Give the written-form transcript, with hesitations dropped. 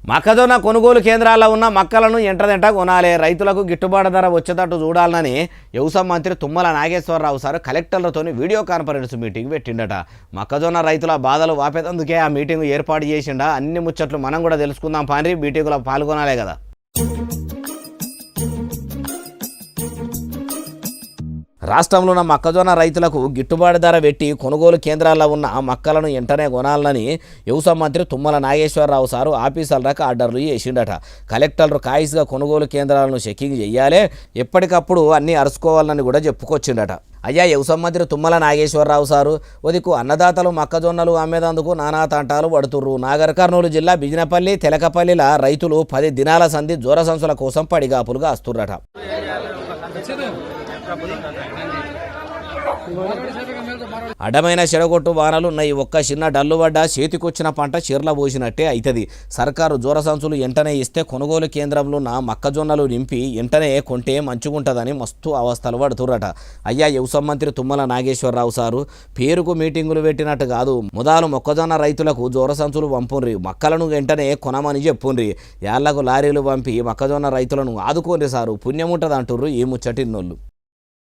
మొక్కజొన్న కొనుగోలు కేంద్రాల్లో ఉన్న మొక్కలను ఎంటదెంట కొనాలి, రైతులకు గిట్టుబాటు ధర వచ్చేటట్టు చూడాలని వ్యవసాయ మంత్రి తుమ్మల నాగేశ్వరరావు సార్ కలెక్టర్లతో వీడియో కాన్ఫరెన్స్ మీటింగ్ పెట్టిండట. మొక్కజొన్న రైతుల బాధలు వాపేందుకే ఆ మీటింగ్ ఏర్పాటు చేసిండ. అన్ని ముచ్చట్లు మనం కూడా తెలుసుకుందాం పాండ్రి, మీటింగ్లో పాల్గొనాలే కదా. రాష్ట్రంలో ఉన్న మొక్కజొన్న రైతులకు గిట్టుబాటు ధర పెట్టి కొనుగోలు కేంద్రాల్లో ఉన్న మొక్కలను వెంటనే కొనాలని వ్యవసాయ మంత్రి తుమ్మల నాగేశ్వరరావు సారు ఆఫీసర్లకు ఆర్డర్లు చేసిండట. కలెక్టర్లు కాయిస్గా కొనుగోలు కేంద్రాలను చెకింగ్ చేయాలి, ఎప్పటికప్పుడు అన్నీ అరుచుకోవాలని కూడా చెప్పుకొచ్చిండట. అయ్యా వ్యవసాయ మంత్రి తుమ్మల నాగేశ్వరరావు సారు ఒదికు అన్నదాతలు మొక్కజొన్నలు అమ్మేదందుకు నానా తంటాలు పడుతుర్రు. నాగర్ కర్నూలు జిల్లా బిజినపల్లి తెలకపల్లిల రైతులు 10 దినాల సంధి జ్వర సంచుల కోసం పడిగాపులుగా వస్తుర్రట. అడ్డమైన చెడగొట్టు వానలున్నాయి. ఒక్క చిన్న డల్లు పడ్డా చేతికొచ్చిన పంట చీరల పోసినట్టే అవుతుంది. సర్కారు జోర సంచులు వెంటనే ఇస్తే కొనుగోలు కేంద్రంలో ఉన్న మొక్కజొన్నలు నింపి వెంటనే కొంటే మంచిగుంటుందని మస్తు అవస్థలు పడుతుర్రట. అయ్యా వ్యవసాయ మంత్రి తుమ్మల నాగేశ్వరరావు సారు పేరుకు మీటింగులు పెట్టినట్టు కాదు, మొదలు మొక్కజొన్న రైతులకు జోర సంచులు పంపుండ్రి, మొక్కలను వెంటనే కొనమని చెప్పుండ్రి, యాళ్లకు లారీలు పంపి మొక్కజొన్న రైతులను ఆదుకోండి సారు, పుణ్యముంటది అంటుర్రు ఈ ముచ్చటిన్నోళ్ళు.